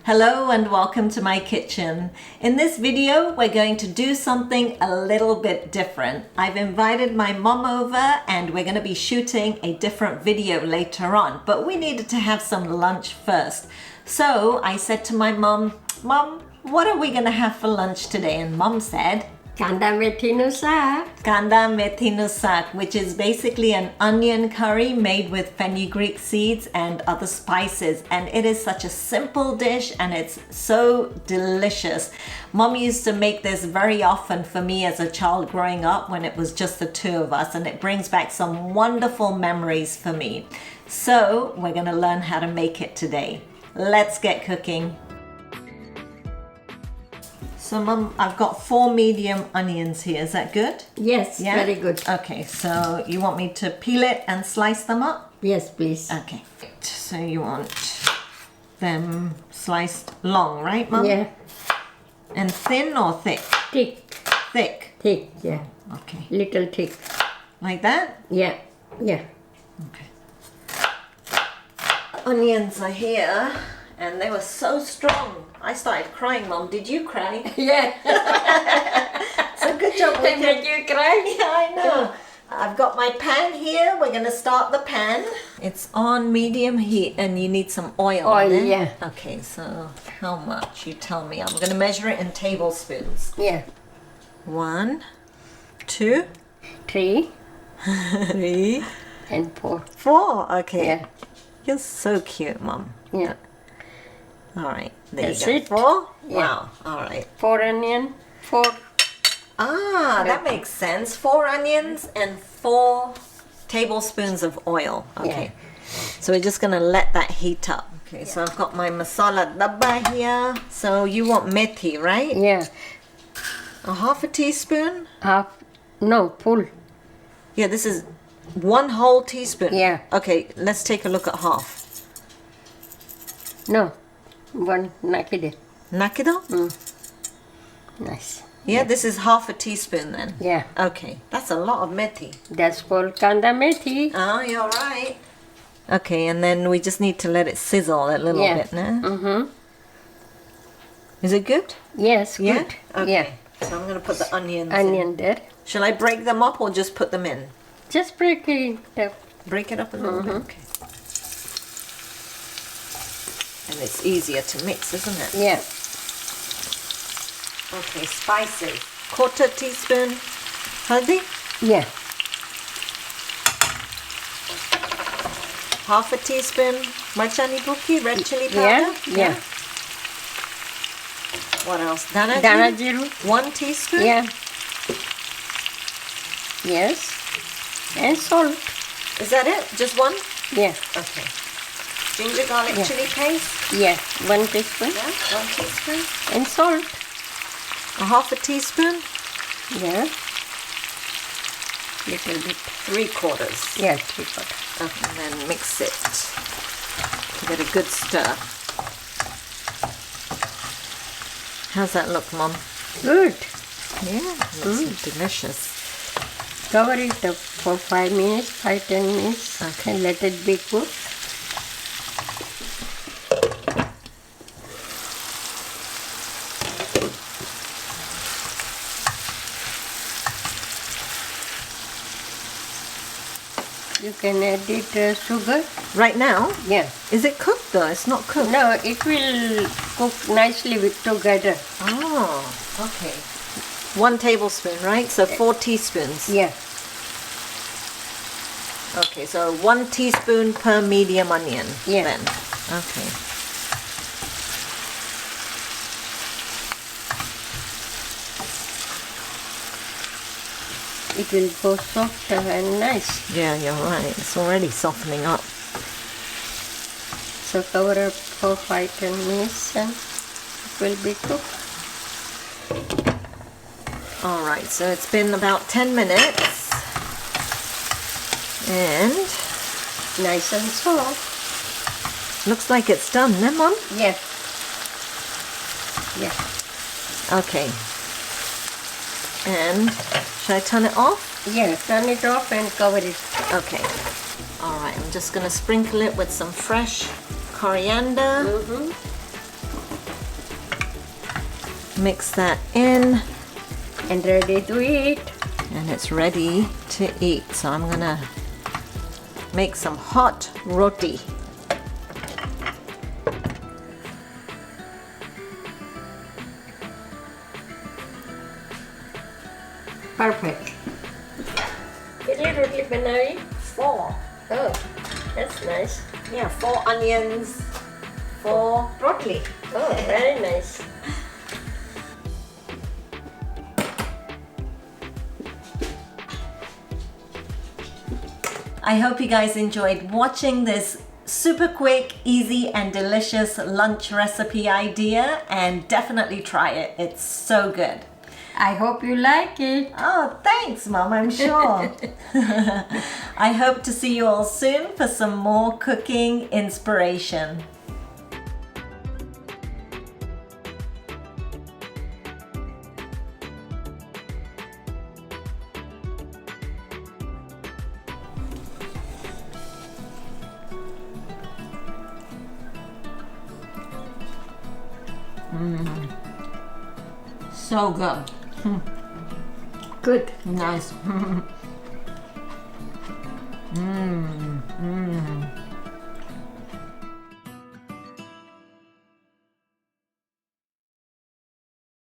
Hello and welcome to my kitchen. In this video, we're going to do something a little bit different. I've invited my mom over and we're going to be shooting a different video later on, but we needed to have some lunch first. So I said to my mom, "Mom, what are we going to have for lunch today?" And Mom said, Kanda Methi no Saak. Kanda Methi no Saak, which is basically an onion curry made with fenugreek seeds and other spices. And it is such a simple dish and it's so delicious. Mom used to make this very often for me as a child growing up when it was just the two of us, and it brings back some wonderful memories for me. So we're going to learn how to make it today. Let's get cooking. So Mum, I've got 4 medium onions here. Is that good? Yes, Yeah? very good. Okay, so you want me to peel it and slice them up? Yes, please. Okay. So you want them sliced long, right, Mum? Yeah, And thin or thick? thick, Thick. thick, yeah. Okay. Little thick. Like that? Yeah, yeah. Okay. Onions are here and they were so strong. I started crying, Mum. Did you cry? Yeah. So good job. They make you cry? Yeah, I know. I've got my pan here. We're going to start the pan. It's on medium heat and you need some oil. Oil, in it. yeah. Okay, so how much? You tell me. I'm going to measure it in tablespoons. Yeah. 1, 2, 3 3, and 4. 4. Okay. Yeah. You're so cute, Mum. Yeah. All right. There That's you go. it. 4? Yeah. Wow. All right. 4 onion, 4. Ah, that makes sense. 4 onions and 4 tablespoons of oil. Okay. So we're just gonna let that heat up. Okay, so I've got my masala dabba here. So you want methi, right? Yeah. A half a teaspoon? No, full. Yeah, this is 1 whole teaspoon. Yeah. Okay, let's take a look at half. No. 1 nakide. Nakido? Nice. Yeah, this is half a teaspoon then. Yeah. Okay, that's a lot of methi. That's called Kanda Methi. Oh, you're right. Okay, and then we just need to let it sizzle a little bit, no? Mm-hmm. Is it good? Yes, Yeah? good. Okay. Yeah. So I'm going to put the onions in. Onion there. Shall I break them up or just put them in? Just break it up. Break it up a little bit? Okay. And it's easier to mix, isn't it? Yeah. Okay, spices. 1/4 teaspoon haldi, Yeah. 1/2 teaspoon marchani bukki, red chili powder. Yeah. Yeah. What else? Dana Dana jeeru? jeeru. 1 teaspoon. Yeah. Yes. And salt. Is that it? Just 1? Yeah. Okay. Ginger garlic chili paste. Yeah. 1 teaspoon. Yeah, 1 teaspoon. And salt. 1/2 teaspoon. Yeah. Little bit. 3/4. Yeah, 3/4. Okay, and then mix it. Give it a good stir. How's that look, Mom? Good. Yeah, looks delicious. Cover it up for 5 minutes, 5-10 minutes. Okay. And let it be cooked. You can add it sugar. Right now? Yeah. Is it cooked though? It's not cooked. No, it will cook nicely with together. Oh, okay. 1 tablespoon, right? So 4 teaspoons. Yeah. Okay, so 1 teaspoon per medium onion. Yeah. Then. Okay. It will go softer and nice. Yeah, you're right. It's already softening up. So cover up for 5-10 minutes and it will be cooked. Alright, so it's been about 10 minutes. And Nice and soft. looks like it's done, then, Mom? Yeah. Yeah. Okay. And should I turn it off? Yeah, turn it off and cover it. Okay. Alright, I'm just going to sprinkle it with some fresh coriander. Mix that in. And ready to eat. And it's ready to eat. So I'm gonna make some hot roti. Perfect. Kitli roti बनाई? 4. Oh, that's nice. Yeah, 4 onions, 4 roti. Oh, very nice. I hope you guys enjoyed watching this super quick, easy and delicious lunch recipe idea, and definitely try it. It's so good. I hope you like it. Oh, thanks, Mom, I'm sure. I hope to see you all soon for some more cooking inspiration. So good. Good. Nice.